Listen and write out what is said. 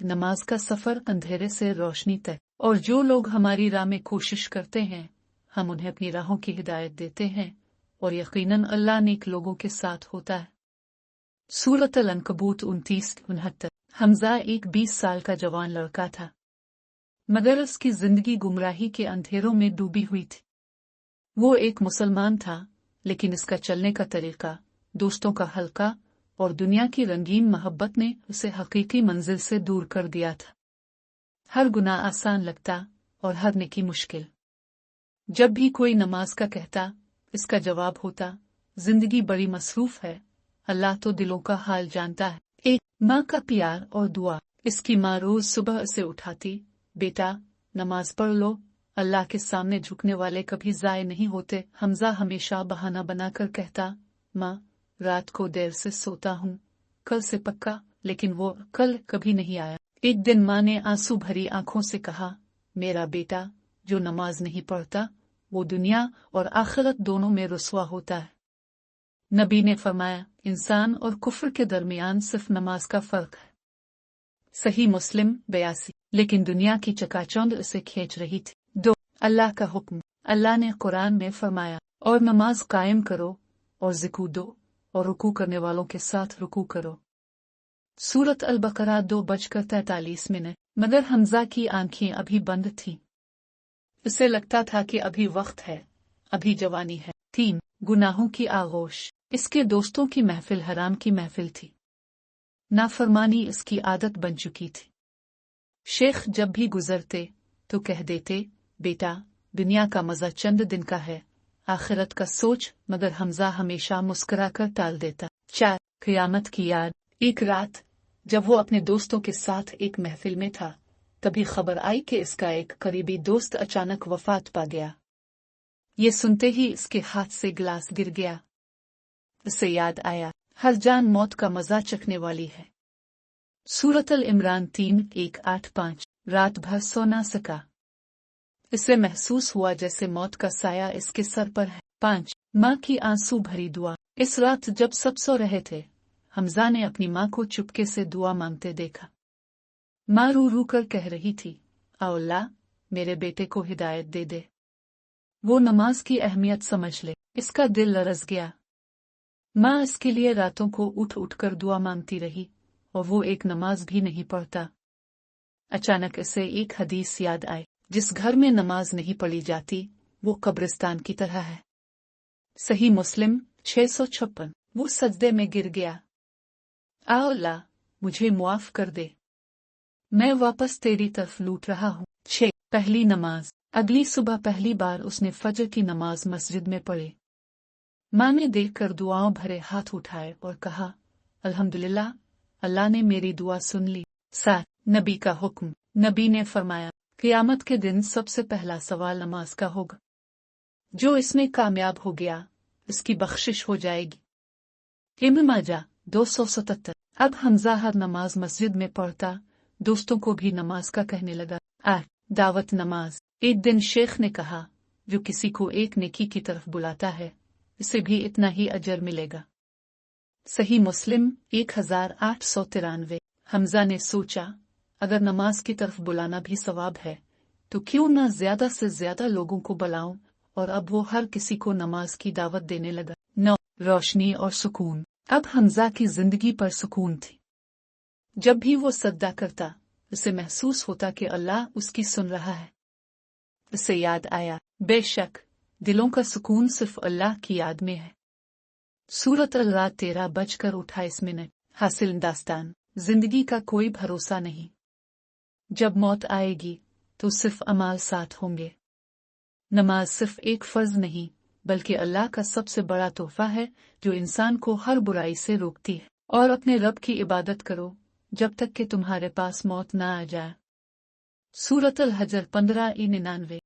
नमाज का सफर अंधेरे से रोशनी तक, और जो लोग हमारी राह में कोशिश करते हैं हम उन्हें अपनी राहों की हिदायत देते हैं, और यकीनन अल्लाह नेक लोगों के साथ होता है। सूरत अल-अनकबूत 29-69। हमजा एक 20 साल का जवान लड़का था, मगर उसकी जिंदगी गुमराही के अंधेरों में डूबी हुई थी। वो एक मुसलमान था, लेकिन इसका चलने का तरीका, दोस्तों का हल्का और दुनिया की रंगीन मोहब्बत ने उसे हकीकी मंजिल से दूर कर दिया था। हर गुनाह आसान लगता और हर नेकी मुश्किल। जब भी कोई नमाज का कहता, इसका जवाब होता, जिंदगी बड़ी मसरूफ है, अल्लाह तो दिलों का हाल जानता है। एक माँ का प्यार और दुआ। इसकी माँ रोज सुबह उसे उठाती, बेटा नमाज पढ़ लो, अल्लाह के सामने झुकने वाले कभी ज़ाय नहीं होते। हमजा हमेशा बहाना बनाकर कहता, माँ रात को देर से सोता हूँ, कल से पक्का। लेकिन वो कल कभी नहीं आया। एक दिन माँ ने आंसू भरी आंखों से कहा, मेरा बेटा जो नमाज नहीं पढ़ता वो दुनिया और आखिरत दोनों में रुसवा होता है। नबी ने फरमाया, इंसान और कुफ्र के दरमियान सिर्फ नमाज का फर्क है। सही मुस्लिम 82। लेकिन दुनिया की चकाचौंध उसे खींच रही थी। 2 अल्लाह का हुक्म। अल्लाह ने कुरान में फरमाया, और नमाज कायम करो और ज़िक्र दो और रुकू करने वालों के साथ रुकू करो। सूरत अल-बकरा 2:43। मगर हमजा की आंखें अभी बंद थीं। उसे लगता था कि अभी वक्त है, अभी जवानी है। 3 गुनाहों की आगोश। इसके दोस्तों की महफिल हराम की महफिल थी। नाफरमानी इसकी आदत बन चुकी थी। शेख जब भी गुजरते तो कह देते, बेटा दुनिया का मजा चंद दिन का है, आखिरत का सोच। मगर हमजा हमेशा मुस्कुराकर टाल देता। 4 क़यामत की याद। एक रात जब वो अपने दोस्तों के साथ एक महफिल में था, तभी खबर आई कि इसका एक करीबी दोस्त अचानक वफात पा गया। ये सुनते ही इसके हाथ से गिलास गिर गया। उसे याद आया, हर जान मौत का मजा चखने वाली है। सूरत अल इमरान 3:1-8-5। रात भर सो ना सका। इसे महसूस हुआ जैसे मौत का साया इसके सर पर है। 5 माँ की आंसू भरी दुआ। इस रात जब सब सो रहे थे, हमजा ने अपनी माँ को चुपके से दुआ मांगते देखा। माँ रू रू कर कह रही थी, आओ अल्लाह मेरे बेटे को हिदायत दे दे, वो नमाज की अहमियत समझ ले। इसका दिल लरज़ गया। माँ इसके लिए रातों को उठ उठ कर दुआ मांगती रही, और वो एक नमाज भी नहीं पढ़ता। अचानक इसे एक हदीस याद आई, जिस घर में नमाज नहीं पढ़ी जाती वो कब्रिस्तान की तरह है। सही मुस्लिम 656। वो सजदे में गिर गया, आओ अल्लाह मुझे मुआफ कर दे, मैं वापस तेरी तरफ लौट रहा हूँ। 6 पहली नमाज। अगली सुबह पहली बार उसने फजर की नमाज मस्जिद में पढ़ी। माँ ने देखकर दुआओं भरे हाथ उठाए और कहा, अल्हम्दुलिल्लाह, अल्लाह ने मेरी दुआ सुन ली। 7 नबी का हुक्म। नबी ने फरमाया, क़यामत के दिन सबसे पहला सवाल नमाज का होगा। जो इसमें कामयाब हो गया उसकी बख्शिश हो जाएगी। इब्न माजा 277। अब हमजा हर नमाज मस्जिद में पढ़ता, दोस्तों को भी नमाज का कहने लगा। 8 दावत नमाज। एक दिन शेख ने कहा, जो किसी को एक नेकी की तरफ बुलाता है उसे भी इतना ही अजर मिलेगा। सही मुस्लिम 1893। हमजा ने सोचा, अगर नमाज की तरफ बुलाना भी सवाब है तो क्यों ना ज्यादा से ज्यादा लोगों को बुलाऊं, और अब वो हर किसी को नमाज की दावत देने लगा। 9 रोशनी और सुकून। अब हमजा की जिंदगी पर सुकून थी। जब भी वो सजदा करता उसे महसूस होता कि अल्लाह उसकी सुन रहा है। उसे याद आया, बेशक दिलों का सुकून सिर्फ अल्लाह की याद में है। सूरत अल-रात 13:28। हासिल दास्तान। जिंदगी का कोई भरोसा नहीं। जब मौत आएगी तो सिर्फ अमाल साथ होंगे। नमाज सिर्फ एक फर्ज नहीं बल्कि अल्लाह का सबसे बड़ा तोहफा है जो इंसान को हर बुराई से रोकती है। और अपने रब की इबादत करो जब तक कि तुम्हारे पास मौत ना आ जाए। सूरत अल-हजर 15:99।